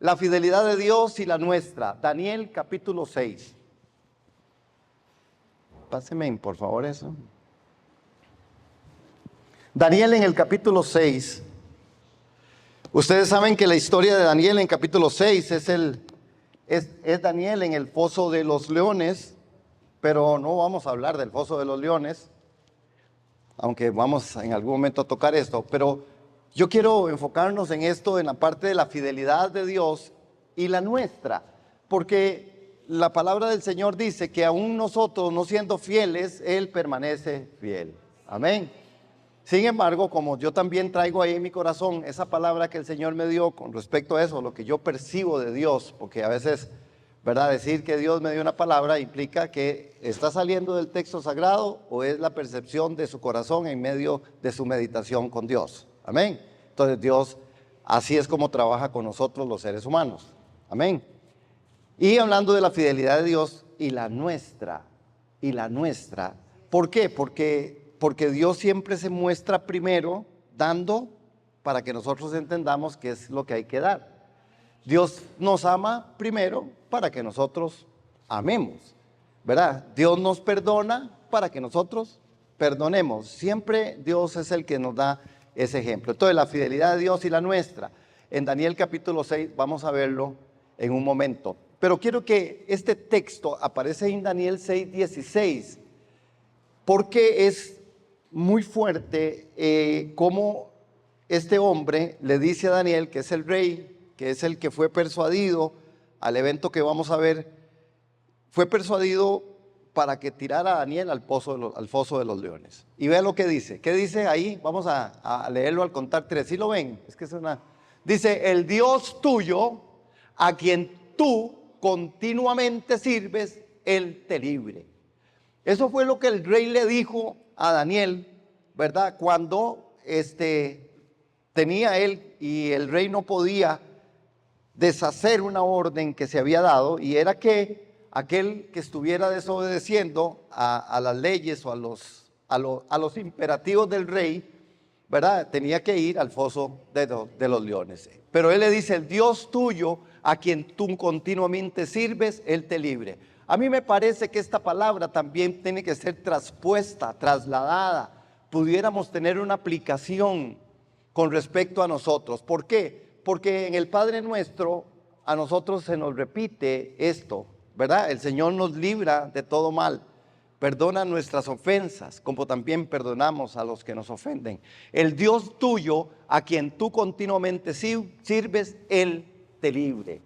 La fidelidad de Dios y la nuestra. Daniel capítulo 6. Páseme, por favor, eso. Daniel en el capítulo 6. Ustedes saben que la historia de Daniel en capítulo 6 es Daniel en el foso de los leones, pero no vamos a hablar del foso de los leones, aunque vamos en algún momento a tocar esto, pero yo quiero enfocarnos en esto, en la parte de la fidelidad de Dios y la nuestra, porque la palabra del Señor dice que aún nosotros no siendo fieles, Él permanece fiel. Amén. Sin embargo, como yo también traigo ahí en mi corazón esa palabra que el Señor me dio con respecto a eso, lo que yo percibo de Dios, porque a veces, ¿verdad? Decir que Dios me dio una palabra implica que está saliendo del texto sagrado o es la percepción de su corazón en medio de su meditación con Dios. Amén. Entonces Dios, así es como trabaja con nosotros los seres humanos. Amén. Y hablando de la fidelidad de Dios y la nuestra, ¿por qué? Porque Dios siempre se muestra primero dando para que nosotros entendamos qué es lo que hay que dar. Dios nos ama primero para que nosotros amemos, ¿verdad? Dios nos perdona para que nosotros perdonemos. Siempre Dios es el que nos da ese ejemplo. Entonces, la fidelidad de Dios y la nuestra. En Daniel capítulo 6 vamos a verlo en un momento. Pero quiero que este texto aparece en Daniel 6:16, porque es muy fuerte cómo este hombre le dice a Daniel, que es el rey, que es el que fue persuadido al evento que vamos a ver, fue persuadido para que tirara a Daniel al foso de los leones. Y vean lo que dice. ¿Qué dice ahí? Vamos a leerlo al contar 3. ¿Sí lo ven? Es que es una... Dice, el Dios tuyo, a quien tú continuamente sirves, Él te libre. Eso fue lo que el rey le dijo a Daniel, ¿verdad? Cuando tenía él y el rey no podía deshacer una orden que se había dado, y era que aquel que estuviera desobedeciendo a las leyes o a los imperativos del rey, ¿verdad? Tenía que ir al foso de los leones. Pero él le dice, el Dios tuyo, a quien tú continuamente sirves, Él te libre. A mí me parece que esta palabra también tiene que ser traspuesta, trasladada. Pudiéramos tener una aplicación con respecto a nosotros. ¿Por qué? Porque en el Padre Nuestro a nosotros se nos repite esto, ¿verdad? El Señor nos libra de todo mal. Perdona nuestras ofensas, como también perdonamos a los que nos ofenden. El Dios tuyo, a quien tú continuamente sirves, Él te libre.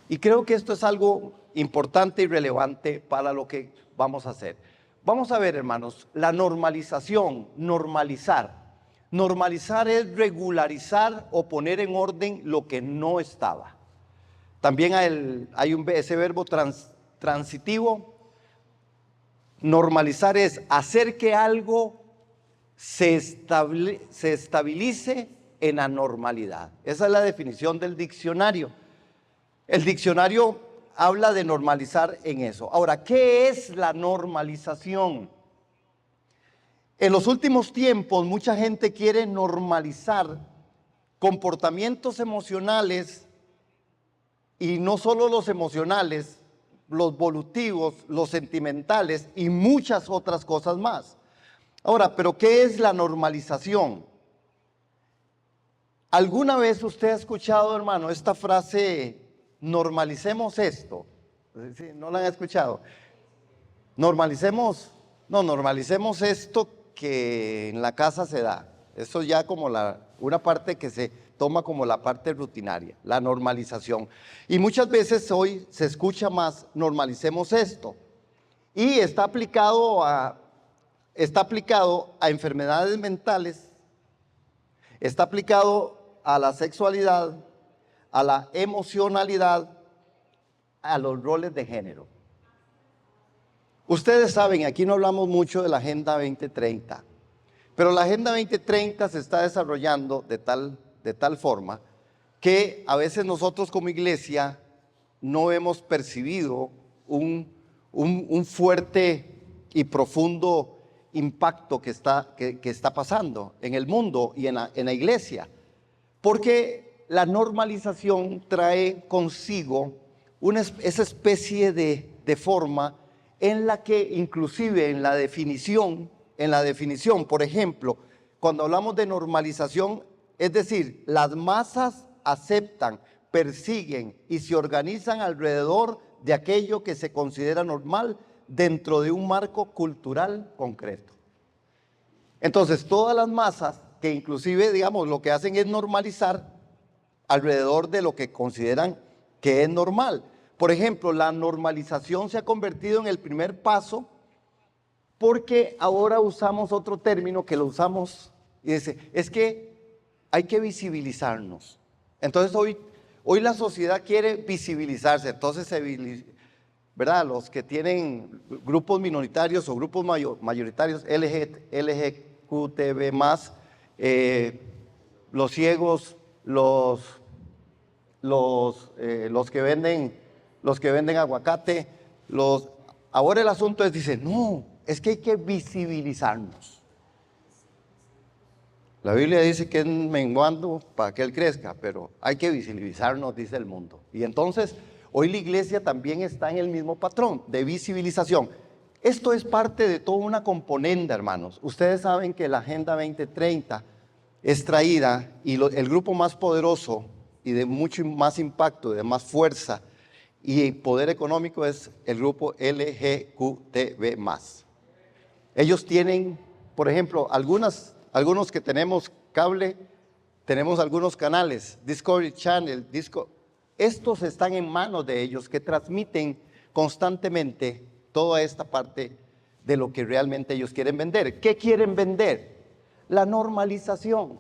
Y creo que esto es algo importante y relevante para lo que vamos a hacer. Vamos a ver, hermanos, la normalización, normalizar. Normalizar es regularizar o poner en orden lo que no estaba. También hay ese verbo transitivo. Normalizar es hacer que algo se estabilice en la normalidad. Esa es la definición del diccionario. El diccionario habla de normalizar en eso. Ahora, ¿qué es la normalización? En los últimos tiempos, mucha gente quiere normalizar comportamientos emocionales, y no solo los emocionales, los volutivos, los sentimentales y muchas otras cosas más. Ahora, ¿pero qué es la normalización? ¿Alguna vez usted ha escuchado, hermano, esta frase, normalicemos esto? ¿Sí? ¿No la han escuchado? Normalicemos esto que en la casa se da. Eso ya como una parte que se toma como la parte rutinaria, la normalización. Y muchas veces hoy se escucha más, normalicemos esto. Y está aplicado a enfermedades mentales, está aplicado a la sexualidad, a la emocionalidad, a los roles de género. Ustedes saben, aquí no hablamos mucho de la Agenda 2030, pero la Agenda 2030 se está desarrollando de tal forma que a veces nosotros como iglesia no hemos percibido un fuerte y profundo impacto que está pasando en el mundo y en la iglesia. Porque la normalización trae consigo esa especie de forma en la que inclusive en la definición, por ejemplo, cuando hablamos de normalización, es decir, las masas aceptan, persiguen y se organizan alrededor de aquello que se considera normal dentro de un marco cultural concreto. Entonces, todas las masas que inclusive, digamos, lo que hacen es normalizar alrededor de lo que consideran que es normal. Por ejemplo, la normalización se ha convertido en el primer paso porque ahora usamos otro término que lo usamos y dice, es que hay que visibilizarnos. Entonces hoy la sociedad quiere visibilizarse, entonces ¿verdad? Los que tienen grupos minoritarios o grupos mayoritarios, LGQTB+, los ciegos, los que venden aguacate, ahora el asunto es, dice, no, es que hay que visibilizarnos. La Biblia dice que es menguando para que Él crezca, pero hay que visibilizarnos, dice el mundo. Y entonces, hoy la iglesia también está en el mismo patrón de visibilización. Esto es parte de toda una componente, hermanos. Ustedes saben que la Agenda 2030 es traída y el grupo más poderoso y de mucho más impacto, de más fuerza y poder económico es el grupo LGQTB+. Ellos tienen, por ejemplo, algunos que tenemos cable, tenemos algunos canales, Discovery Channel, estos están en manos de ellos que transmiten constantemente toda esta parte de lo que realmente ellos quieren vender. ¿Qué quieren vender? La normalización.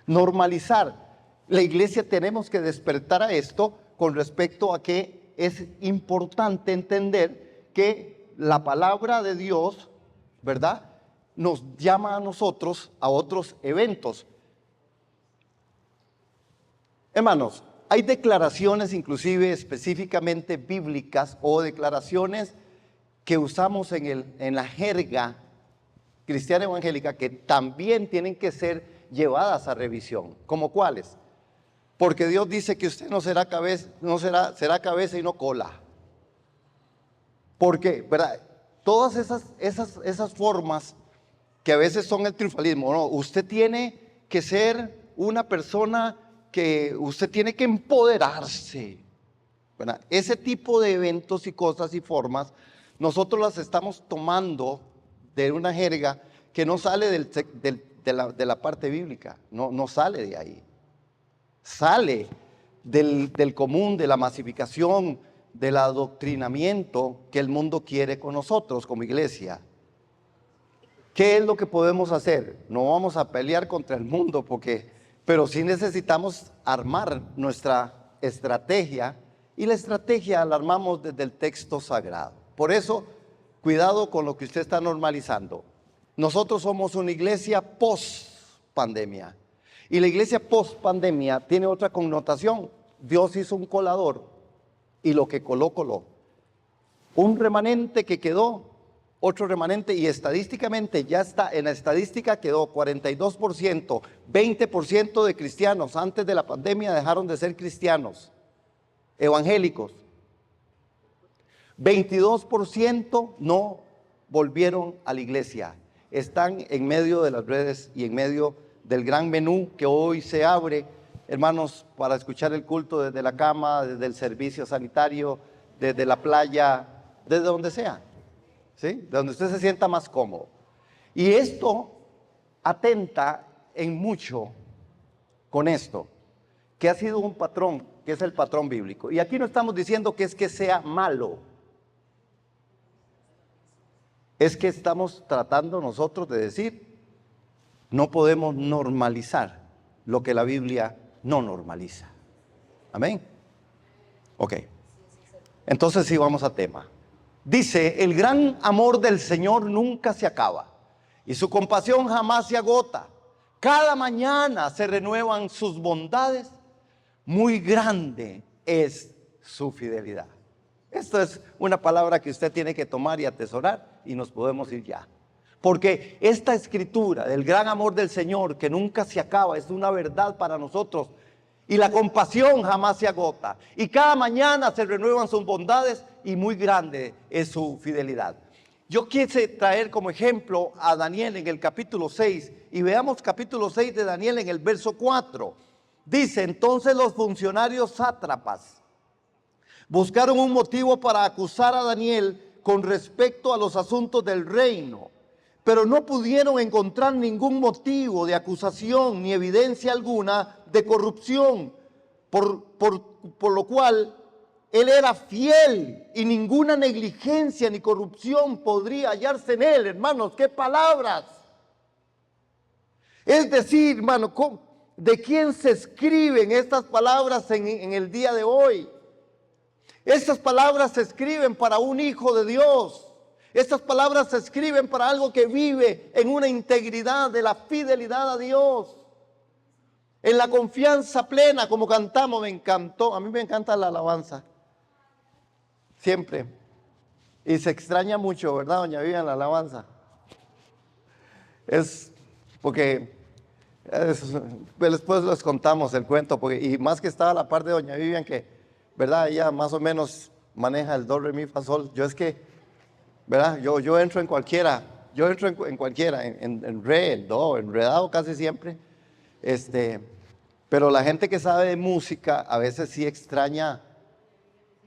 Normalizar. La iglesia tenemos que despertar a esto con respecto a que es importante entender que la palabra de Dios, ¿verdad?, nos llama a nosotros a otros eventos. Hermanos, hay declaraciones inclusive específicamente bíblicas o declaraciones que usamos en la jerga cristiana evangélica que también tienen que ser llevadas a revisión. ¿Como cuáles? Porque Dios dice que usted no será cabeza, será cabeza y no cola. Porque, ¿verdad? Todas esas formas que a veces son el triunfalismo, no, usted tiene que ser una persona que usted tiene que empoderarse, ¿verdad? Ese tipo de eventos y cosas y formas, nosotros las estamos tomando de una jerga que no sale de la parte bíblica, no sale de ahí. Sale del común, de la masificación, del adoctrinamiento que el mundo quiere con nosotros como iglesia. ¿Qué es lo que podemos hacer? No vamos a pelear contra el mundo, pero sí necesitamos armar nuestra estrategia, y la estrategia la armamos desde el texto sagrado. Por eso, cuidado con lo que usted está normalizando. Nosotros somos una iglesia post-pandemia, y la iglesia post-pandemia tiene otra connotación. Dios hizo un colador, y lo que coló. Un remanente que quedó, otro remanente, y estadísticamente ya está, en la estadística quedó 42%, 20% de cristianos antes de la pandemia dejaron de ser cristianos, evangélicos. 22% no volvieron a la iglesia, están en medio de las redes y en medio del gran menú que hoy se abre, hermanos, para escuchar el culto desde la cama, desde el servicio sanitario, desde la playa, desde donde sea. ¿Sí? De donde usted se sienta más cómodo. Y esto atenta en mucho con esto, que ha sido un patrón, que es el patrón bíblico. Y aquí no estamos diciendo que es que sea malo. Es que estamos tratando nosotros de decir, no podemos normalizar lo que la Biblia no normaliza. Amén. Ok. Entonces sí, vamos a tema. Dice, el gran amor del Señor nunca se acaba y su compasión jamás se agota. Cada mañana se renuevan sus bondades, muy grande es su fidelidad. Esto es una palabra que usted tiene que tomar y atesorar y nos podemos ir ya. Porque esta escritura del gran amor del Señor que nunca se acaba es una verdad para nosotros Y la compasión jamás se agota. Y cada mañana se renuevan sus bondades y muy grande es su fidelidad. Yo quise traer como ejemplo a Daniel en el capítulo 6 y veamos capítulo 6 de Daniel en el verso 4. Dice, entonces los funcionarios sátrapas buscaron un motivo para acusar a Daniel con respecto a los asuntos del reino, pero no pudieron encontrar ningún motivo de acusación ni evidencia alguna de corrupción, por lo cual él era fiel y ninguna negligencia ni corrupción podría hallarse en él. Hermanos, qué palabras. Es decir, hermano, ¿de quién se escriben estas palabras en el día de hoy? Estas palabras se escriben para un hijo de Dios. Estas palabras se escriben para algo que vive en una integridad de la fidelidad a Dios. En la confianza plena, como cantamos, me encantó. A mí me encanta la alabanza. Siempre. Y se extraña mucho, ¿verdad, doña Vivian, la alabanza? Es porque después les contamos el cuento, y más que estaba la parte de doña Vivian, que, ¿verdad? Ella más o menos maneja el do, re, mi, fa, sol. Yo es que, ¿verdad? Yo entro en cualquiera, en cualquiera, en re, en do, enredado casi siempre. Pero la gente que sabe de música a veces sí extraña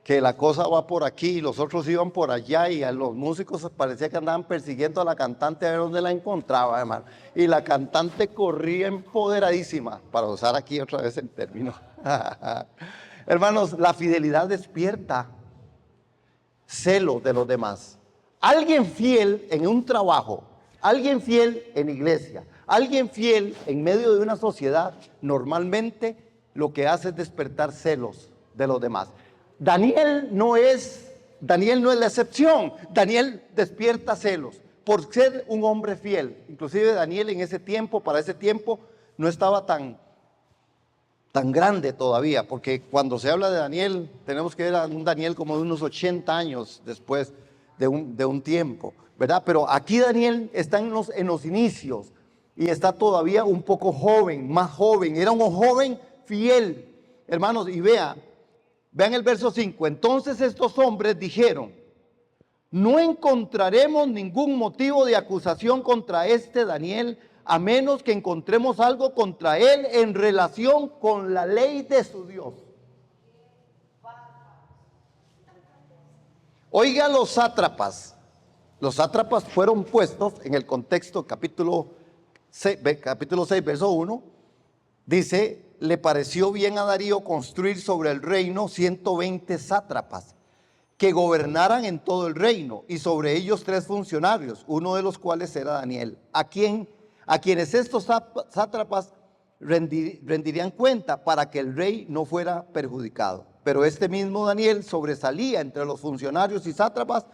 que la cosa va por aquí y los otros iban por allá, y a los músicos parecía que andaban persiguiendo a la cantante a ver dónde la encontraba, hermano. Y la cantante corría empoderadísima, para usar aquí otra vez el término. Hermanos, la fidelidad despierta celo de los demás. Alguien fiel en un trabajo, alguien fiel en iglesia, alguien fiel en medio de una sociedad, normalmente lo que hace es despertar celos de los demás. Daniel no es la excepción. Daniel despierta celos por ser un hombre fiel. Inclusive Daniel en ese tiempo, para ese tiempo, no estaba tan grande todavía, porque cuando se habla de Daniel, tenemos que ver a un Daniel como de unos 80 años después de un tiempo, ¿verdad? Pero aquí Daniel está en los inicios y está todavía un poco joven, más joven. Era un joven fiel, hermanos, y vean el verso 5. Entonces estos hombres dijeron, no encontraremos ningún motivo de acusación contra este Daniel, a menos que encontremos algo contra él en relación con la ley de su Dios. Oiga, los sátrapas. Los sátrapas fueron puestos en el contexto capítulo 6, verso 1. Dice, le pareció bien a Darío construir sobre el reino 120 sátrapas que gobernaran en todo el reino, y sobre ellos 3 funcionarios, uno de los cuales era Daniel, a quienes estos sátrapas rendirían cuenta para que el rey no fuera perjudicado. Pero este mismo Daniel sobresalía entre los funcionarios y sátrapas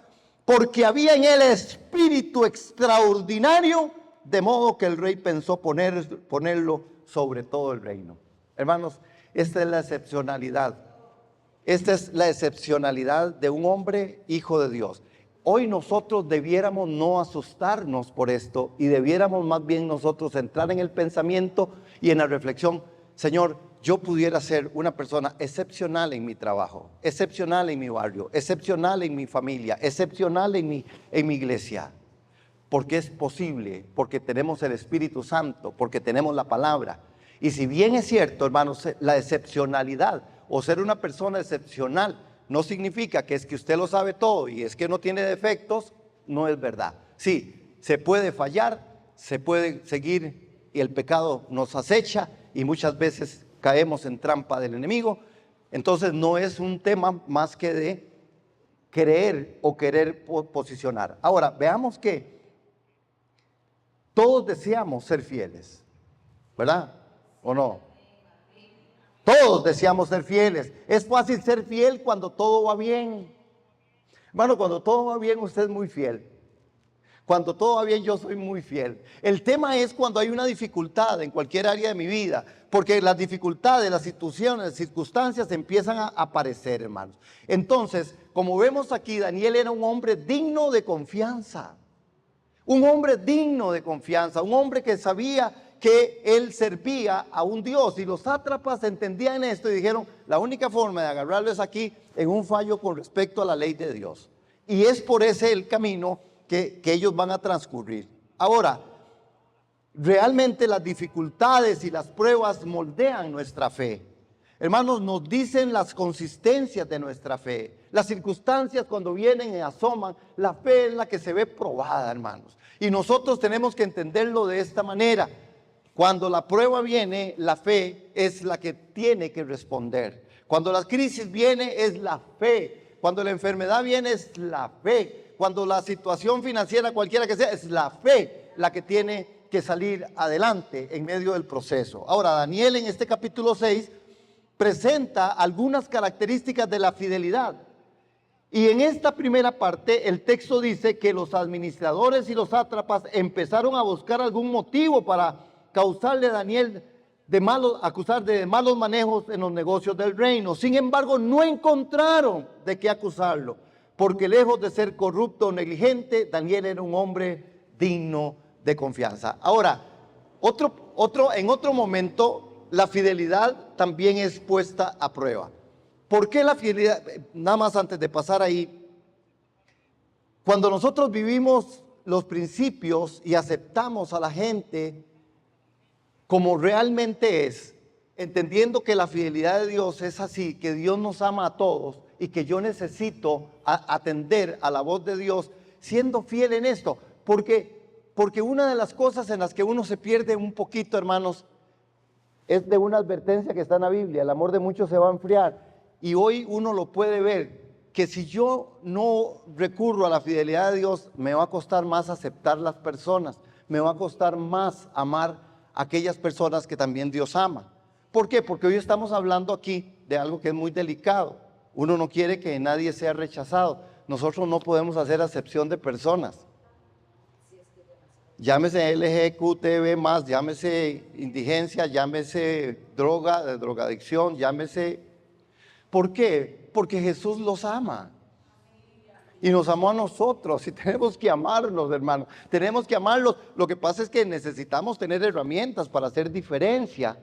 porque había en él espíritu extraordinario, de modo que el rey pensó ponerlo sobre todo el reino. Hermanos, esta es la excepcionalidad. Esta es la excepcionalidad de un hombre hijo de Dios. Hoy nosotros debiéramos no asustarnos por esto, y debiéramos más bien nosotros entrar en el pensamiento y en la reflexión. Señor, yo pudiera ser una persona excepcional en mi trabajo, excepcional en mi barrio, excepcional en mi familia, excepcional en mi iglesia. Porque es posible, porque tenemos el Espíritu Santo, porque tenemos la palabra. Y si bien es cierto, hermanos, la excepcionalidad o ser una persona excepcional no significa que es que usted lo sabe todo y es que no tiene defectos, no es verdad. Sí, se puede fallar, se puede seguir y el pecado nos acecha y muchas veces caemos en trampa del enemigo. Entonces no es un tema más que de creer o querer posicionar. Ahora, veamos que todos deseamos ser fieles, ¿verdad? ¿O no? Todos deseamos ser fieles. Es fácil ser fiel cuando todo va bien. Hermano, cuando todo va bien, usted es muy fiel. Cuando todo va bien, yo soy muy fiel. El tema es cuando hay una dificultad en cualquier área de mi vida, porque las dificultades, las situaciones, las circunstancias empiezan a aparecer, hermanos. Entonces, como vemos aquí, Daniel era un hombre digno de confianza. Un hombre digno de confianza, un hombre que sabía que él servía a un Dios. Y los sátrapas entendían esto y dijeron, la única forma de agarrarlo es aquí en un fallo con respecto a la ley de Dios. Y es por ese el camino que ellos van a transcurrir. Ahora, realmente las dificultades y las pruebas moldean nuestra fe. Hermanos, nos dicen las consistencias de nuestra fe. Las circunstancias cuando vienen y asoman, la fe es la que se ve probada, hermanos. Y nosotros tenemos que entenderlo de esta manera. Cuando la prueba viene, la fe es la que tiene que responder. Cuando la crisis viene, es la fe. Cuando la enfermedad viene, es la fe. Cuando la situación financiera, cualquiera que sea, es la fe la que tiene que salir adelante en medio del proceso. Ahora, Daniel en este capítulo 6 presenta algunas características de la fidelidad. Y en esta primera parte el texto dice que los administradores y los sátrapas empezaron a buscar algún motivo para causarle a Daniel acusar de malos manejos en los negocios del reino. Sin embargo, no encontraron de qué acusarlo, porque lejos de ser corrupto o negligente, Daniel era un hombre digno de confianza. Ahora, en otro momento, la fidelidad también es puesta a prueba. ¿Por qué la fidelidad? Nada más antes de pasar ahí, cuando nosotros vivimos los principios y aceptamos a la gente como realmente es, entendiendo que la fidelidad de Dios es así, que Dios nos ama a todos y que yo necesito atender a la voz de Dios, siendo fiel en esto, porque una de las cosas en las que uno se pierde un poquito, hermanos, es de una advertencia que está en la Biblia: el amor de muchos se va a enfriar. Y hoy uno lo puede ver, que si yo no recurro a la fidelidad de Dios, me va a costar más aceptar las personas, me va a costar más amar a aquellas personas que también Dios ama. ¿Por qué? Porque hoy estamos hablando aquí de algo que es muy delicado. Uno no quiere que nadie sea rechazado. Nosotros no podemos hacer acepción de personas. Llámese LGQTB+, llámese indigencia, llámese drogadicción, llámese... ¿Por qué? Porque Jesús los ama. Y nos amó a nosotros y tenemos que amarlos, hermanos. Tenemos que amarlos. Lo que pasa es que necesitamos tener herramientas para hacer diferencia.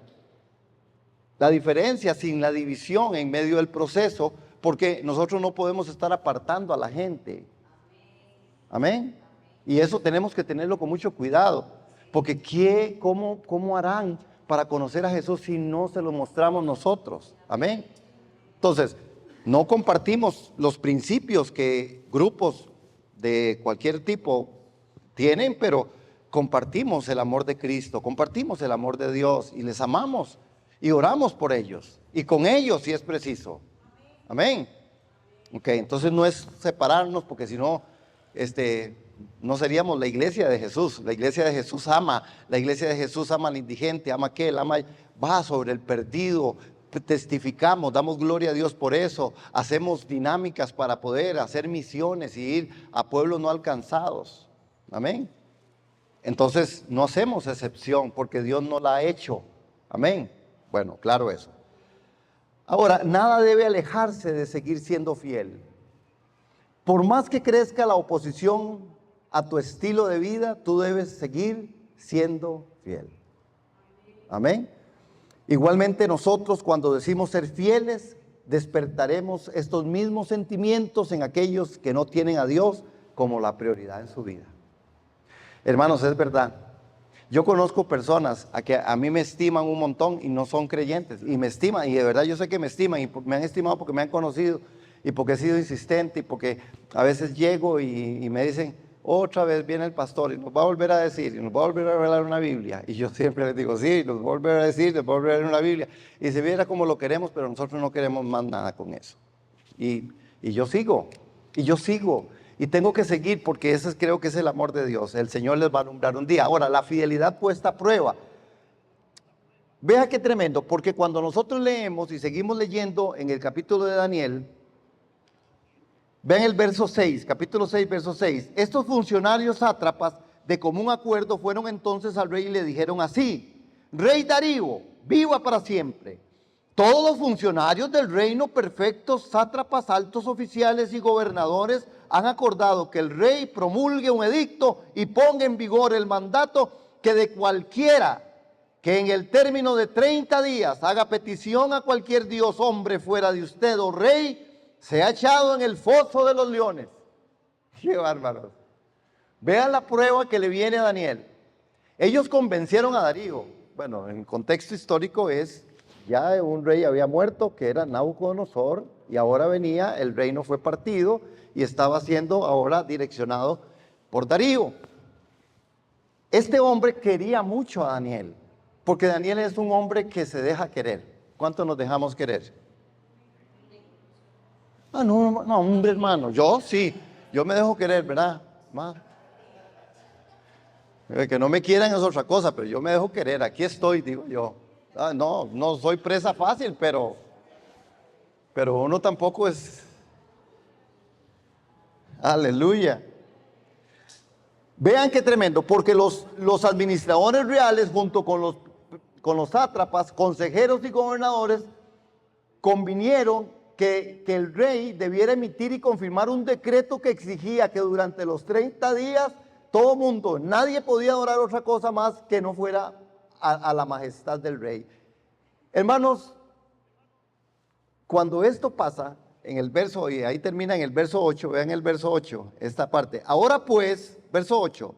La diferencia sin la división en medio del proceso, porque nosotros no podemos estar apartando a la gente. Amén. Y eso tenemos que tenerlo con mucho cuidado, porque ¿cómo harán para conocer a Jesús si no se lo mostramos nosotros? Amén. Entonces, no compartimos los principios que grupos de cualquier tipo tienen, pero compartimos el amor de Cristo, compartimos el amor de Dios y les amamos y oramos por ellos y con ellos si es preciso. Amén. Ok, entonces no es separarnos, porque si no, no seríamos la iglesia de Jesús. La iglesia de Jesús ama, la iglesia de Jesús ama al indigente, ama a aquel, va sobre el perdido. Testificamos, damos gloria a Dios por eso, hacemos dinámicas para poder hacer misiones y ir a pueblos no alcanzados. Amén. Entonces no hacemos excepción porque Dios no la ha hecho. Amén. Bueno, claro eso. Ahora, nada debe alejarse de seguir siendo fiel. Por más que crezca la oposición a tu estilo de vida, tú debes seguir siendo fiel. Amén. Igualmente nosotros, cuando decimos ser fieles, despertaremos estos mismos sentimientos en aquellos que no tienen a Dios como la prioridad en su vida. Hermanos, es verdad. Yo conozco personas que a mí me estiman un montón y no son creyentes, y me estiman, y de verdad yo sé que me estiman, y me han estimado porque me han conocido, y porque he sido insistente, y porque a veces llego y me dicen: otra vez viene el pastor y nos va a volver a decir, y nos va a volver a revelar una Biblia. Y yo siempre les digo: sí, nos va a volver a decir, nos va a volver a revelar una Biblia. Y se viera como lo queremos, pero nosotros no queremos más nada con eso. Y yo sigo, y tengo que seguir, porque ese creo que es el amor de Dios. El Señor les va a alumbrar un día. Ahora, la fidelidad puesta a prueba. Vea qué tremendo, porque cuando nosotros leemos y seguimos leyendo en el capítulo de Daniel, vean el verso 6, capítulo 6, verso 6. Estos funcionarios sátrapas de común acuerdo fueron entonces al rey y le dijeron así: Rey Darío, viva para siempre. Todos los funcionarios del reino, perfectos, sátrapas, altos oficiales y gobernadores, han acordado que el rey promulgue un edicto y ponga en vigor el mandato que de cualquiera que en el término de 30 días haga petición a cualquier dios hombre fuera de usted o rey, sea echado en el foso de los leones. ¡Qué bárbaros! Vean la prueba que le viene a Daniel. Ellos convencieron a Darío. Bueno, en contexto histórico es, ya un rey había muerto, que era Nabucodonosor, y ahora venía, el reino fue partido y estaba siendo ahora direccionado por Darío. Este hombre quería mucho a Daniel, porque Daniel es un hombre que se deja querer. ¿Cuánto nos dejamos querer? Ah, no, no, hombre, hermano, yo sí, yo me dejo querer, ¿verdad? Que no me quieran es otra cosa, pero yo me dejo querer, aquí estoy, digo yo. Ah, no, no soy presa fácil, pero uno tampoco es. Aleluya. Vean qué tremendo, porque los administradores reales junto con los sátrapas, consejeros y gobernadores convinieron que el rey debiera emitir y confirmar un decreto que exigía que durante los 30 días todo mundo, nadie podía adorar otra cosa más que no fuera a la majestad del rey. Hermanos, cuando esto pasa, en el verso, y ahí termina en el verso 8, vean el verso 8, esta parte. Ahora pues, verso 8,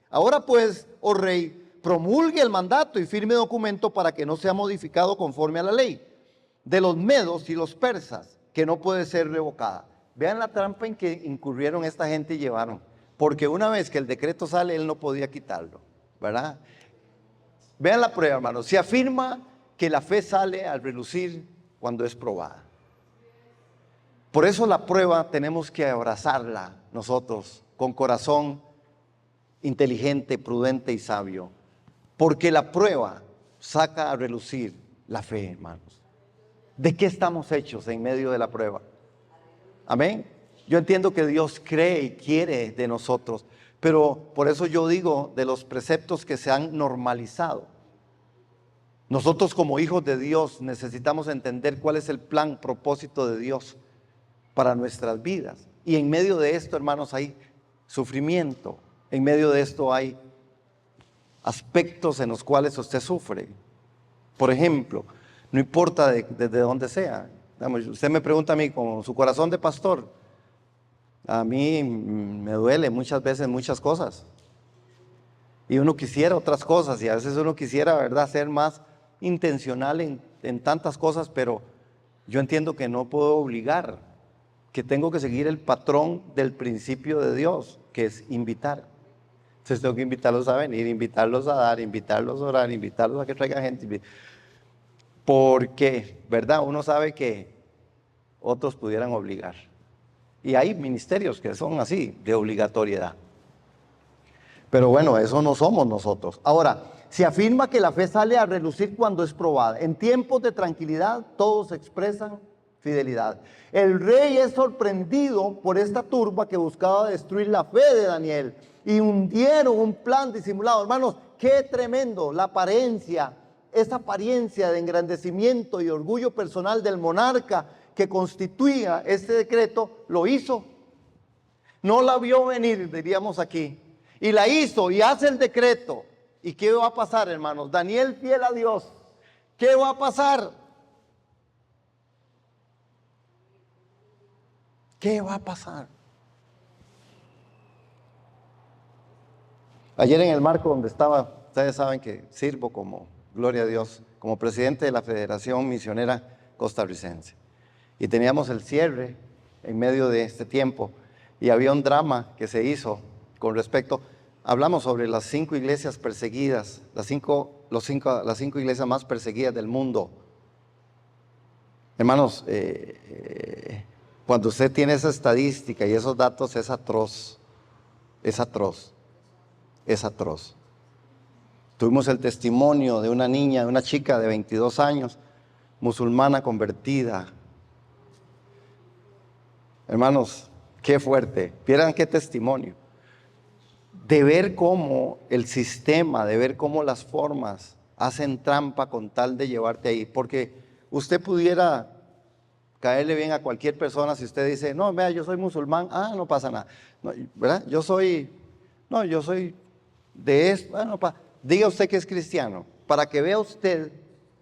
ahora pues, oh rey, promulgue el mandato y firme documento para que no sea modificado conforme a la ley de los medos y los persas, que no puede ser revocada. Vean la trampa en que incurrieron esta gente y llevaron. Porque una vez que el decreto sale, él no podía quitarlo, ¿verdad? Vean la prueba, hermanos. Se afirma que la fe sale al relucir cuando es probada. Por eso la prueba tenemos que abrazarla nosotros con corazón inteligente, prudente y sabio. Porque la prueba saca a relucir la fe, hermanos. ¿De qué estamos hechos en medio de la prueba? Amén. Yo entiendo que Dios cree y quiere de nosotros, pero por eso yo digo de los preceptos que se han normalizado. Nosotros como hijos de Dios necesitamos entender cuál es el plan, propósito de Dios para nuestras vidas. Y en medio de esto, hermanos, hay sufrimiento. En medio de esto hay aspectos en los cuales usted sufre. Por ejemplo, no importa desde dónde sea. Usted me pregunta a mí con su corazón de pastor. A mí me duele muchas veces muchas cosas. Y uno quisiera otras cosas y a veces uno quisiera, ¿verdad?, ser más intencional en tantas cosas, pero yo entiendo que no puedo obligar, que tengo que seguir el patrón del principio de Dios, que es invitar. Entonces tengo que invitarlos a venir, invitarlos a dar, invitarlos a orar, invitarlos a que traigan gente. Porque, ¿verdad? Uno sabe que otros pudieran obligar. Y hay ministerios que son así, de obligatoriedad. Pero bueno, eso no somos nosotros. Ahora, se afirma que la fe sale a relucir cuando es probada. En tiempos de tranquilidad, todos expresan fidelidad. El rey es sorprendido por esta turba que buscaba destruir la fe de Daniel. Y hundieron un plan disimulado. Hermanos, qué tremendo la apariencia, esa apariencia de engrandecimiento y orgullo personal del monarca que constituía este decreto, lo hizo. No la vio venir, diríamos aquí. Y la hizo y hace el decreto. ¿Y qué va a pasar, hermanos? Daniel fiel a Dios. ¿Qué va a pasar? ¿Qué va a pasar? Ayer en el marco donde estaba, ustedes saben que sirvo como, gloria a Dios, como presidente de la Federación Misionera Costarricense. Y teníamos el cierre en medio de este tiempo y había un drama que se hizo con respecto, hablamos sobre las 5 iglesias perseguidas, las cinco iglesias más perseguidas del mundo. Hermanos, cuando usted tiene esa estadística y esos datos, es atroz, es atroz, es atroz. Tuvimos el testimonio de una niña, de una chica de 22 años, musulmana convertida. Hermanos, qué fuerte. Vieran qué testimonio. De ver cómo el sistema, de ver cómo las formas hacen trampa con tal de llevarte ahí. Porque usted pudiera caerle bien a cualquier persona si usted dice, no, vea, yo soy musulmán, no pasa nada. No, ¿verdad? Yo soy de esto, diga usted que es cristiano. para que vea usted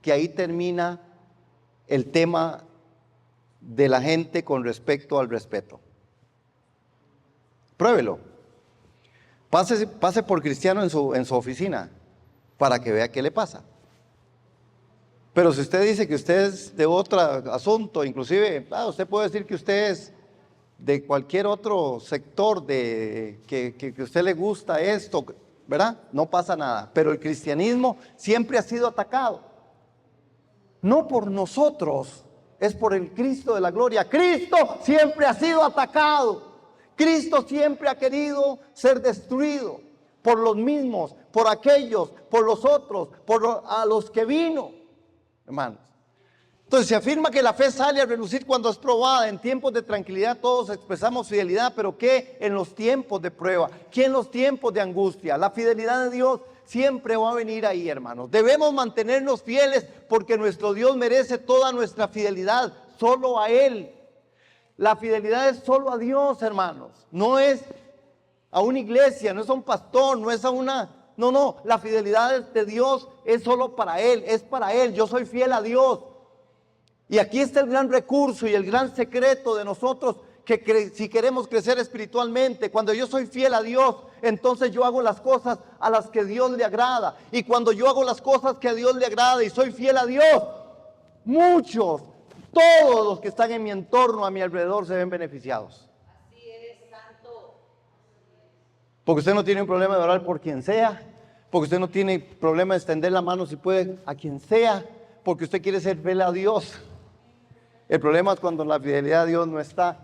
que ahí termina el tema de la gente con respecto al respeto. Pruébelo. Pase por cristiano en su oficina para que vea qué le pasa. Pero si usted dice que usted es de otro asunto, inclusive, usted puede decir que usted es de cualquier otro sector, que a usted le gusta esto, ¿verdad? No pasa nada. Pero el cristianismo siempre ha sido atacado. No por nosotros, es por el Cristo de la gloria. Cristo siempre ha sido atacado. Cristo siempre ha querido ser destruido por los mismos, por aquellos, por los otros, a los que vino, hermanos. Entonces se afirma que la fe sale a relucir cuando es probada. En tiempos de tranquilidad todos expresamos fidelidad, pero ¿qué en los tiempos de prueba? ¿Qué en los tiempos de angustia? La fidelidad de Dios siempre va a venir ahí, hermanos. Debemos mantenernos fieles porque nuestro Dios merece toda nuestra fidelidad, solo a Él. La fidelidad es solo a Dios, hermanos. No es a una iglesia, no es a un pastor, no es a una... No, la fidelidad de Dios es solo para Él, es para Él. Yo soy fiel a Dios. Y aquí está el gran recurso y el gran secreto de nosotros, que si queremos crecer espiritualmente, cuando yo soy fiel a Dios, entonces yo hago las cosas a las que Dios le agrada. Y cuando yo hago las cosas que a Dios le agrada y soy fiel a Dios, muchos, todos los que están en mi entorno, a mi alrededor, se ven beneficiados. Así eres, santo. Porque usted no tiene un problema de orar por quien sea, porque usted no tiene problema de extender la mano si puede a quien sea, porque usted quiere ser fiel a Dios. El problema es cuando la fidelidad a Dios no está,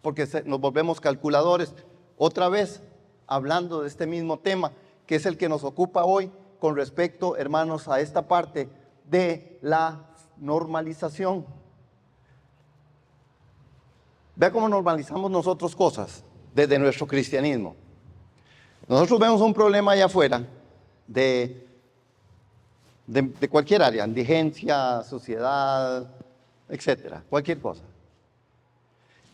porque nos volvemos calculadores. Otra vez, hablando de este mismo tema, que es el que nos ocupa hoy con respecto, hermanos, a esta parte de la normalización. Vea cómo normalizamos nosotros cosas desde nuestro cristianismo. Nosotros vemos un problema allá afuera de cualquier área, indigencia, sociedad, etcétera, cualquier cosa.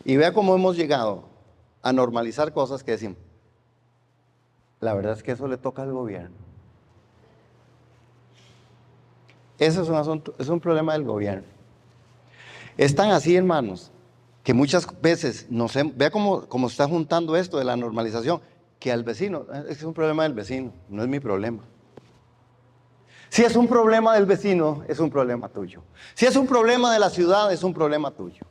Y vea cómo hemos llegado a normalizar cosas que decimos, la verdad es que eso le toca al gobierno. Ese es un asunto, es un problema del gobierno. Es tan así, hermanos, que muchas veces, vea cómo está juntando esto de la normalización, que al vecino, es un problema del vecino, no es mi problema. Si es un problema del vecino, es un problema tuyo. Si es un problema de la ciudad, es un problema tuyo.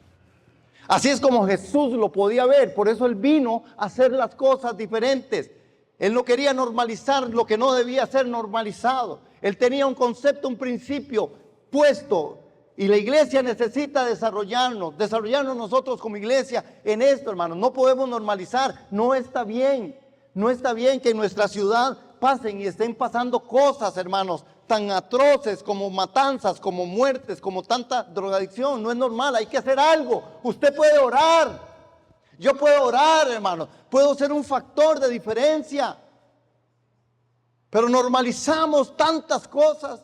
Así es como Jesús lo podía ver, por eso Él vino a hacer las cosas diferentes. Él no quería normalizar lo que no debía ser normalizado. Él tenía un concepto, un principio puesto, y la iglesia necesita desarrollarnos nosotros como iglesia en esto, hermanos. No podemos normalizar, no está bien que en nuestra ciudad pasen y estén pasando cosas, hermanos, tan atroces como matanzas, como muertes, como tanta drogadicción. No es normal, hay que hacer algo. Usted puede orar, yo puedo orar, hermanos, puedo ser un factor de diferencia, pero normalizamos tantas cosas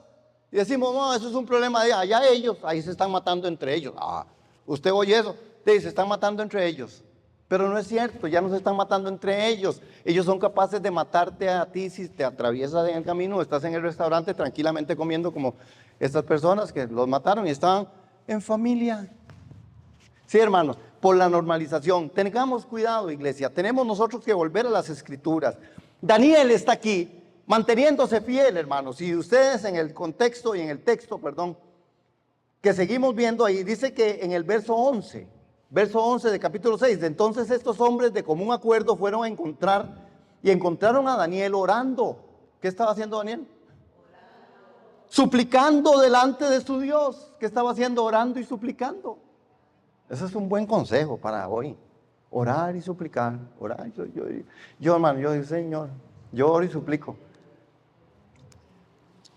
y decimos, no, eso es un problema de allá ellos, ahí se están matando entre ellos. Usted oye eso, se están matando entre ellos. Pero no es cierto, ya no se están matando entre ellos. Ellos son capaces de matarte a ti si te atraviesas en el camino o estás en el restaurante tranquilamente comiendo como estas personas que los mataron y estaban en familia. Sí, hermanos, por la normalización. Tengamos cuidado, iglesia. Tenemos nosotros que volver a las escrituras. Daniel está aquí, manteniéndose fiel, hermanos. Y ustedes en el contexto y en el texto, que seguimos viendo ahí, dice que en el verso 11 de capítulo 6, entonces estos hombres de común acuerdo fueron a encontraron a Daniel orando. ¿Qué estaba haciendo Daniel? Orando. Suplicando delante de su Dios. ¿Qué estaba haciendo? Orando y suplicando. Ese es un buen consejo para hoy. Orar y suplicar. Orar. Yo hermano, yo digo, Señor, yo oro y suplico.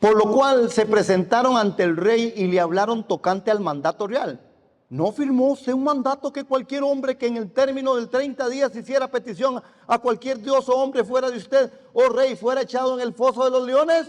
Por lo cual se presentaron ante el rey y le hablaron tocante al mandato real. ¿No firmó usted un mandato que cualquier hombre que en el término del 30 días hiciera petición a cualquier dios o hombre fuera de usted, oh rey, fuera echado en el foso de los leones?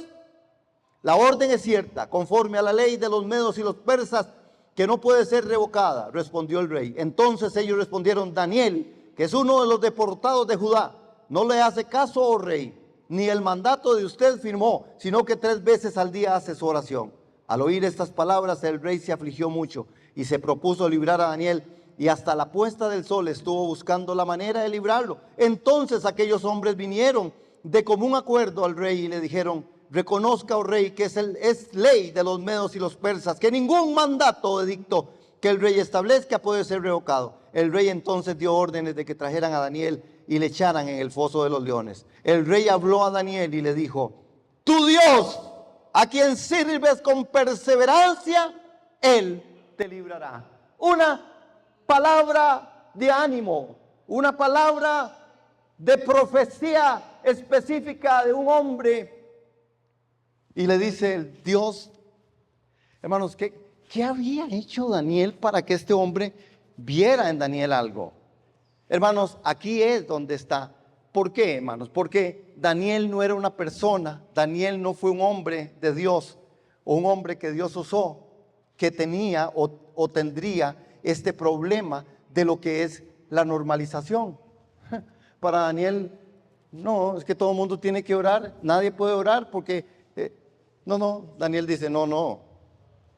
La orden es cierta, conforme a la ley de los medos y los persas, que no puede ser revocada, respondió el rey. Entonces ellos respondieron, Daniel, que es uno de los deportados de Judá, no le hace caso, oh rey, ni el mandato de usted firmó, sino que 3 veces al día hace su oración. Al oír estas palabras, el rey se afligió mucho y se propuso librar a Daniel, y hasta la puesta del sol estuvo buscando la manera de librarlo. Entonces aquellos hombres vinieron de común acuerdo al rey y le dijeron: reconozca, oh rey, que es ley de los medos y los persas, que ningún mandato o edicto que el rey establezca puede ser revocado. El rey entonces dio órdenes de que trajeran a Daniel y le echaran en el foso de los leones. El rey habló a Daniel y le dijo: tu Dios, a quien sirves con perseverancia, Él te librará. Una palabra de ánimo, una palabra de profecía específica de un hombre. Y le dice el Dios, hermanos, ¿qué había hecho Daniel para que este hombre viera en Daniel algo? Hermanos, aquí es donde está. ¿Por qué, hermanos? Porque Daniel no era una persona, Daniel no fue un hombre de Dios, o un hombre que Dios usó, que tenía o tendría este problema de lo que es la normalización. Para Daniel, no, es que todo el mundo tiene que orar, nadie puede orar porque, Daniel dice, no,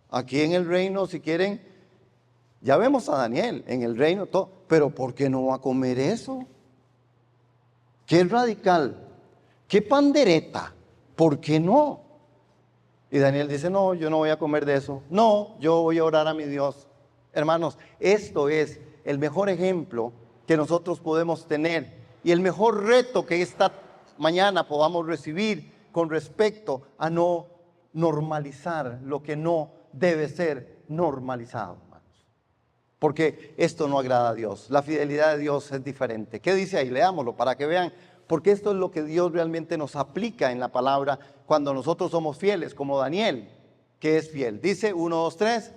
aquí en el reino, si quieren, ya vemos a Daniel, en el reino, todo, pero ¿por qué no va a comer eso? ¿Qué radical? ¿Qué pandereta? ¿Por qué no? Y Daniel dice, no, yo no voy a comer de eso. No, yo voy a orar a mi Dios. Hermanos, esto es el mejor ejemplo que nosotros podemos tener y el mejor reto que esta mañana podamos recibir con respecto a no normalizar lo que no debe ser normalizado, hermanos. Porque esto no agrada a Dios. La fidelidad de Dios es diferente. ¿Qué dice ahí? Leámoslo para que vean. Porque esto es lo que Dios realmente nos aplica en la palabra cuando nosotros somos fieles, como Daniel, que es fiel. Dice 1, 2, 3,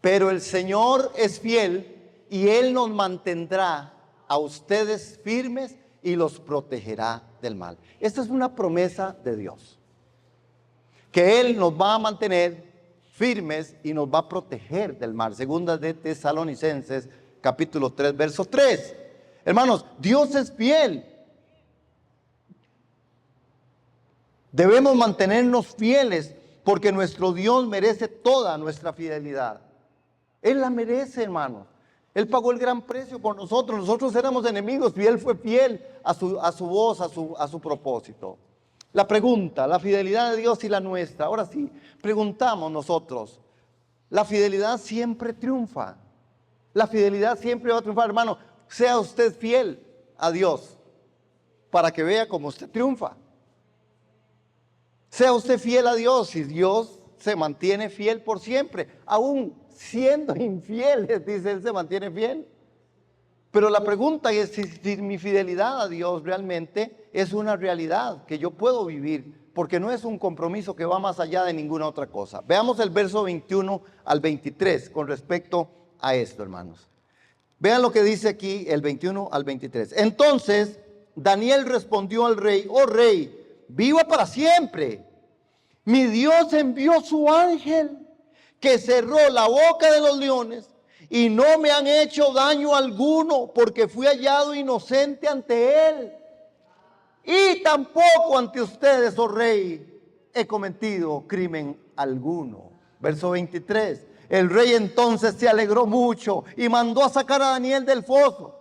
pero el Señor es fiel y Él nos mantendrá a ustedes firmes y los protegerá del mal. Esta es una promesa de Dios, que Él nos va a mantener firmes y nos va a proteger del mal. Segunda de Tesalonicenses, capítulo 3, verso 3. Hermanos, Dios es fiel. Debemos mantenernos fieles porque nuestro Dios merece toda nuestra fidelidad. Él la merece, hermanos. Él pagó el gran precio por nosotros. Nosotros éramos enemigos y Él fue fiel a su voz, a su propósito. La pregunta, la fidelidad de Dios y la nuestra. Ahora sí, preguntamos nosotros. La fidelidad siempre triunfa. La fidelidad siempre va a triunfar, hermano. Sea usted fiel a Dios para que vea cómo usted triunfa. Sea usted fiel a Dios y Dios se mantiene fiel por siempre. Aún siendo infieles, dice Él, se mantiene fiel. Pero la pregunta es si mi fidelidad a Dios realmente es una realidad que yo puedo vivir, porque no es un compromiso que va más allá de ninguna otra cosa. Veamos el verso 21 al 23 con respecto a esto, hermanos. Vean lo que dice aquí el 21 al 23. Entonces Daniel respondió al rey: oh rey, viva para siempre. Mi Dios envió su ángel que cerró la boca de los leones y no me han hecho daño alguno porque fui hallado inocente ante él. Y tampoco ante ustedes, oh rey, he cometido crimen alguno. Verso 23. El rey entonces se alegró mucho y mandó a sacar a Daniel del foso.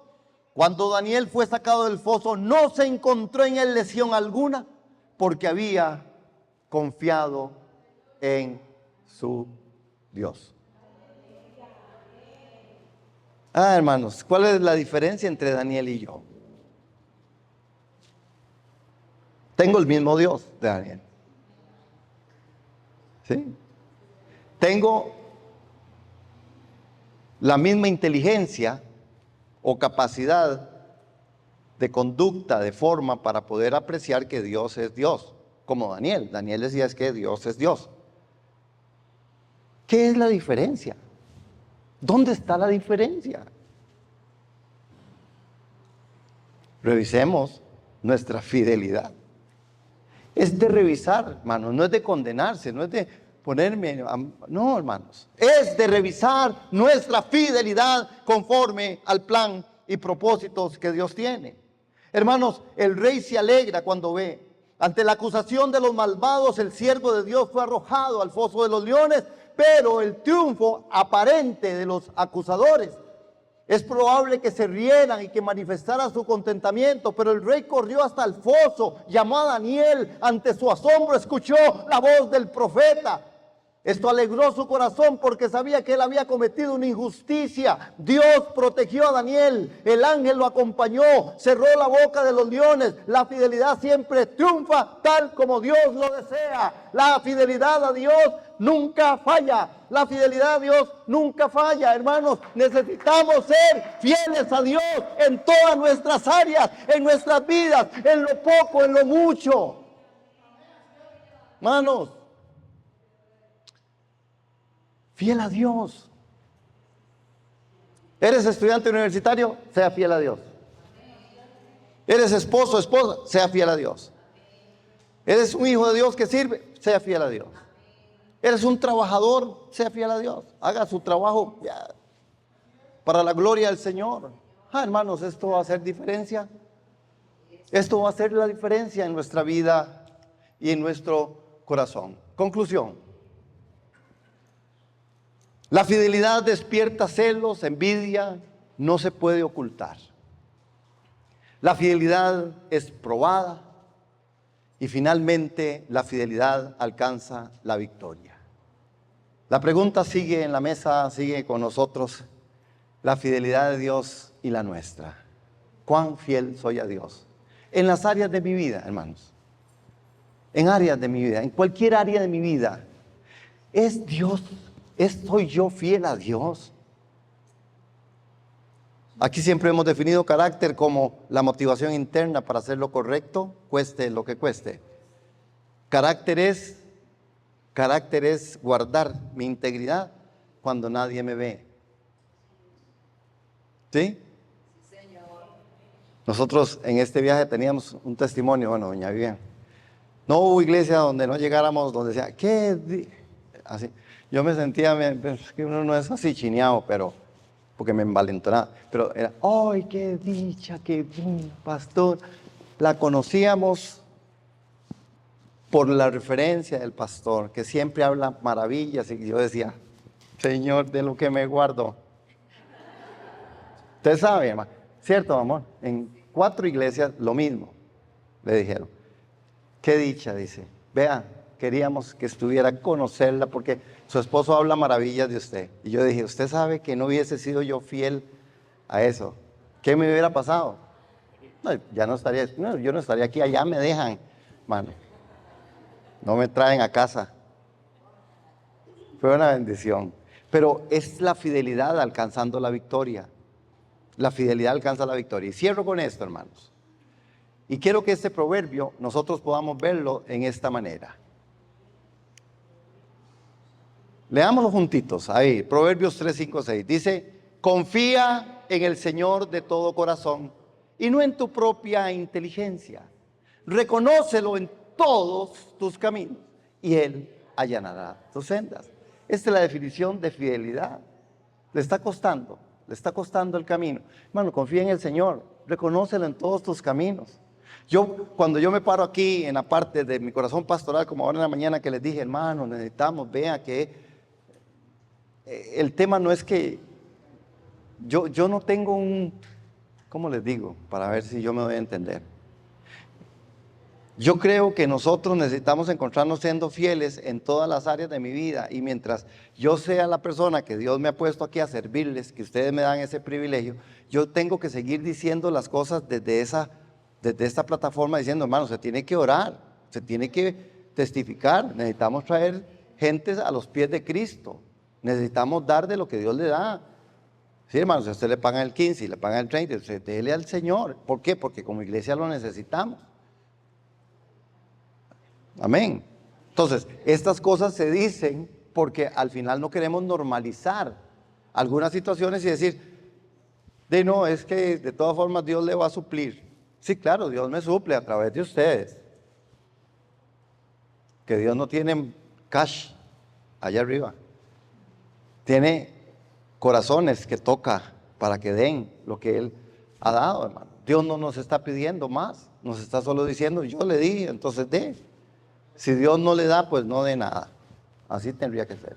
Cuando Daniel fue sacado del foso, no se encontró en él lesión alguna, porque había confiado en su Dios. Hermanos, ¿cuál es la diferencia entre Daniel y yo? Tengo el mismo Dios de Daniel. ¿Sí? Tengo la misma inteligencia o capacidad de conducta, de forma para poder apreciar que Dios es Dios, como Daniel. Daniel decía es que Dios es Dios. ¿Qué es la diferencia? ¿Dónde está la diferencia? Revisemos nuestra fidelidad. Es de revisar, hermanos, no es de condenarse, no es de ponerme, no, hermanos, es de revisar nuestra fidelidad conforme al plan y propósitos que Dios tiene. Hermanos, el rey se alegra cuando ve Ante la acusación de los malvados, el siervo de Dios fue arrojado al foso de los leones, pero el triunfo aparente de los acusadores. Es probable que se rieran y que manifestaran su contentamiento, pero el rey corrió hasta el foso, llamó a Daniel, ante su asombro escuchó la voz del profeta. Esto alegró su corazón porque sabía que él había cometido una injusticia. Dios protegió a Daniel, el ángel lo acompañó, cerró la boca de los leones. La fidelidad siempre triunfa tal como Dios lo desea. La fidelidad a Dios nunca falla. La fidelidad a Dios nunca falla. Hermanos, necesitamos ser fieles a Dios en todas nuestras áreas, en nuestras vidas, en lo poco, en lo mucho. Hermanos, fiel a Dios. ¿Eres estudiante universitario? Sea fiel a Dios. ¿Eres esposo, esposa? Sea fiel a Dios. ¿Eres un hijo de Dios que sirve? Sea fiel a Dios. ¿Eres un trabajador? Sea fiel a Dios. Haga su trabajo para la gloria del Señor. Hermanos, esto va a hacer diferencia. Esto va a hacer la diferencia en nuestra vida y en nuestro corazón. Conclusión. La fidelidad despierta celos, envidia, no se puede ocultar. La fidelidad es probada y finalmente la fidelidad alcanza la victoria. La pregunta sigue en la mesa, sigue con nosotros, la fidelidad de Dios y la nuestra. ¿Cuán fiel soy a Dios? En las áreas de mi vida, hermanos. En áreas de mi vida, en cualquier área de mi vida. ¿Es Dios? ¿Soy yo fiel a Dios? Aquí siempre hemos definido carácter como la motivación interna para hacer lo correcto, cueste lo que cueste. Carácter es guardar mi integridad cuando nadie me ve. ¿Sí? Nosotros en este viaje teníamos un testimonio, bueno, doña Vivian. No hubo iglesia donde no llegáramos, donde decía, así. Yo me sentía, es que uno no es así chineado, pero, porque me envalentonaba. Pero era, ¡ay, qué dicha, qué vino, pastor! La conocíamos por la referencia del pastor, que siempre habla maravillas. Y yo decía, Señor, de lo que me guardo. Usted sabe, hermano, ¿cierto, amor? En 4 iglesias lo mismo, le dijeron. Qué dicha, dice. Vea, queríamos que estuviera a conocerla porque su esposo habla maravillas de usted. Y yo dije, usted sabe que no hubiese sido yo fiel a eso. ¿Qué me hubiera pasado? No, ya no estaría, yo no estaría aquí, allá me dejan, mano. No me traen a casa. Fue una bendición. Pero es la fidelidad alcanzando la victoria. La fidelidad alcanza la victoria. Y cierro con esto, hermanos. Y quiero que este proverbio nosotros podamos verlo en esta manera. Leámoslo juntitos. Ahí, Proverbios 3, 5, 6. Dice, confía en el Señor de todo corazón y no en tu propia inteligencia. Reconócelo en todos tus caminos y Él allanará tus sendas. Esta es la definición de fidelidad. Le está costando el camino. Hermano, confía en el Señor, reconócelo en todos tus caminos. Cuando yo me paro aquí en la parte de mi corazón pastoral, como ahora en la mañana que les dije, hermano, necesitamos, vea que el tema no es que yo no tengo ¿cómo les digo? Para ver si yo me doy a entender. Yo creo que nosotros necesitamos encontrarnos siendo fieles en todas las áreas de mi vida, y mientras yo sea la persona que Dios me ha puesto aquí a servirles, que ustedes me dan ese privilegio, yo tengo que seguir diciendo las cosas desde esta plataforma, diciendo, hermano, se tiene que orar, se tiene que testificar, necesitamos traer gente a los pies de Cristo, necesitamos dar de lo que Dios le da. Sí, hermano, si a usted le pagan el 15 y le pagan el 30, usted déle al Señor. ¿Por qué? Porque como iglesia lo necesitamos. Amén. Entonces, estas cosas se dicen porque al final no queremos normalizar algunas situaciones y decir, no, es que de todas formas Dios le va a suplir. Sí, claro, Dios me suple a través de ustedes. Que Dios no tiene cash allá arriba. Tiene corazones que toca para que den lo que Él ha dado, hermano. Dios no nos está pidiendo más, nos está solo diciendo, yo le di, entonces dé. Si Dios no le da, pues no dé nada. Así tendría que ser.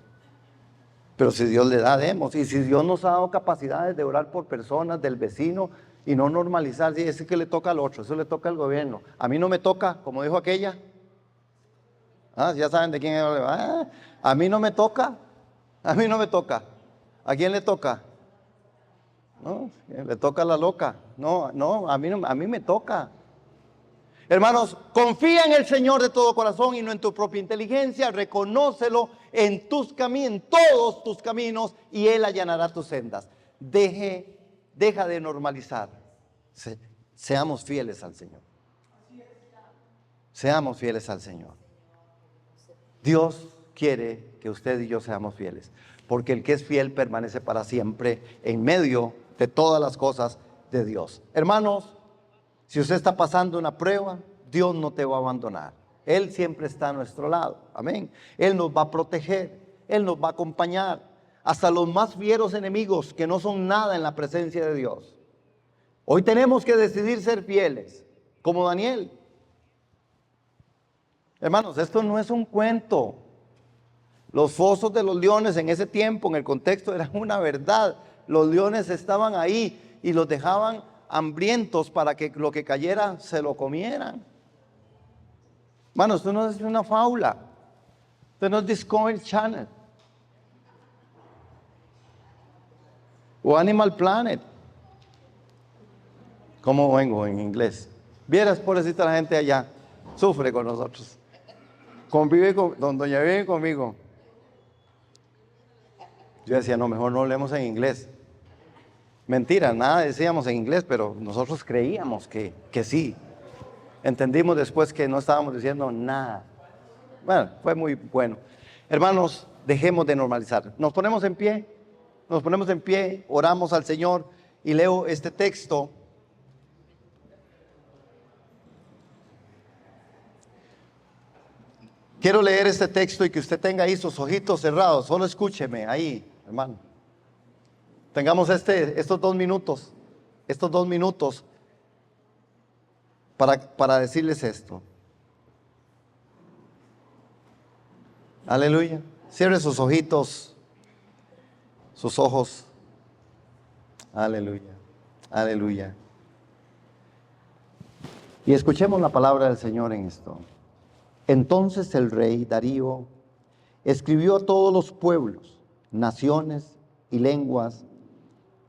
Pero si Dios le da, demos. Y si Dios nos ha dado capacidades de orar por personas, del vecino, y no normalizar, sí, ese que le toca al otro, eso le toca al gobierno. A mí no me toca, como dijo aquella. Ya saben de quién es. A mí no me toca. A mí no me toca. ¿A quién le toca? No, le toca a la loca. No, a mí me toca. Hermanos, confía en el Señor de todo corazón y no en tu propia inteligencia. Reconócelo en todos tus caminos, y Él allanará tus sendas. Deja de normalizar. Seamos fieles al Señor. Seamos fieles al Señor. Dios quiere que usted y yo seamos fieles, porque el que es fiel permanece para siempre en medio de todas las cosas de Dios. Hermanos, si usted está pasando una prueba, Dios no te va a abandonar. Él siempre está a nuestro lado. Amén. Él nos va a proteger. Él nos va a acompañar. Hasta los más fieros enemigos que no son nada en la presencia de Dios. Hoy tenemos que decidir ser fieles, como Daniel. Hermanos, esto no es un cuento. Los fosos de los leones en ese tiempo, en el contexto, eran una verdad. Los leones estaban ahí y los dejaban hambrientos para que lo que cayera se lo comieran. Hermanos, esto no es una fábula. Esto no es Discovery Channel o Animal Planet. ¿Cómo vengo en inglés? Vieras, pobrecita la gente allá, sufre con nosotros. Doña vive conmigo. Yo decía, no, mejor no hablemos en inglés. Mentira, nada decíamos en inglés, pero nosotros creíamos que sí. Entendimos después que no estábamos diciendo nada. Bueno, fue muy bueno. Hermanos, dejemos de normalizar. Nos ponemos en pie, oramos al Señor y leo este texto. Quiero leer este texto y que usted tenga ahí sus ojitos cerrados. Solo escúcheme ahí, hermano. Tengamos estos 2 minutos para decirles esto. Aleluya. Cierre sus ojitos, sus ojos. Aleluya. Aleluya. Y escuchemos la palabra del Señor en esto. Entonces el rey Darío escribió a todos los pueblos, naciones y lenguas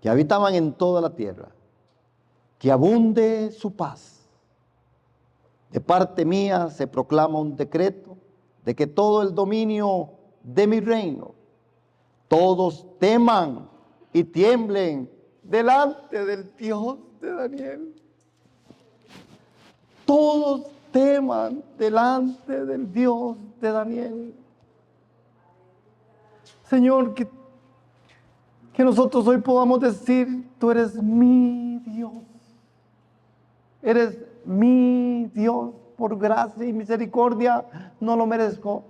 que habitaban en toda la tierra, que abunde su paz. De parte mía se proclama un decreto de que todo el dominio de mi reino, todos teman y tiemblen delante del Dios de Daniel. Todos teman delante del Dios de Daniel. Señor, que nosotros hoy podamos decir, tú eres mi Dios. Eres mi Dios, por gracia y misericordia. No lo merezco,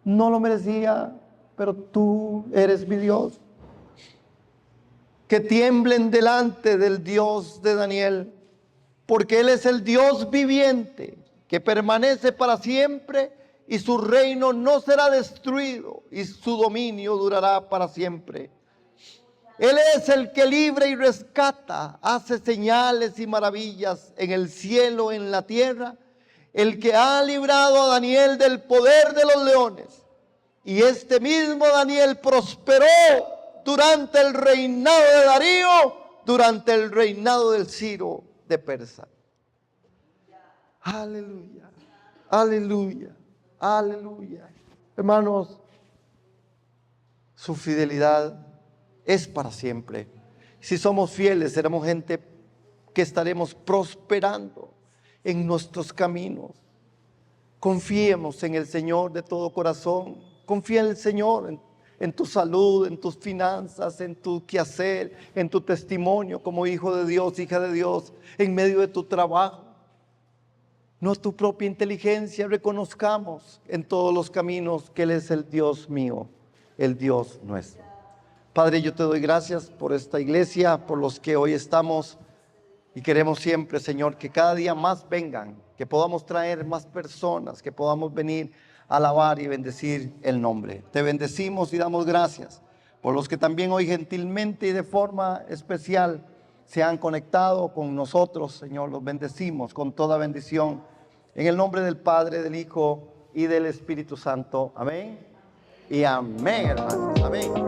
no lo merecía, pero tú eres mi Dios. Que tiemblen delante del Dios de Daniel, porque Él es el Dios viviente, que permanece para siempre, y su reino no será destruido, y su dominio durará para siempre. Él es el que libra y rescata, hace señales y maravillas en el cielo, en la tierra, el que ha librado a Daniel del poder de los leones. Y este mismo Daniel prosperó durante el reinado de Darío, durante el reinado del Ciro de Persa. Aleluya, aleluya, aleluya. Hermanos, su fidelidad es para siempre. Si somos fieles, seremos gente que estaremos prosperando en nuestros caminos. Confiemos en el Señor de todo corazón. Confía en el Señor en tu salud, en tus finanzas, en tu quehacer, en tu testimonio como hijo de Dios, hija de Dios, en medio de tu trabajo. No tu propia inteligencia, reconozcamos en todos los caminos que Él es el Dios mío, el Dios nuestro. Padre, yo te doy gracias por esta iglesia, por los que hoy estamos Y queremos siempre, Señor, que cada día más vengan, que podamos traer más personas, que podamos venir a alabar y bendecir el nombre. Te bendecimos y damos gracias por los que también hoy gentilmente y de forma especial se han conectado con nosotros, Señor. Los bendecimos con toda bendición. En el nombre del Padre, del Hijo y del Espíritu Santo. Amén. Y amén, hermanos. Amén.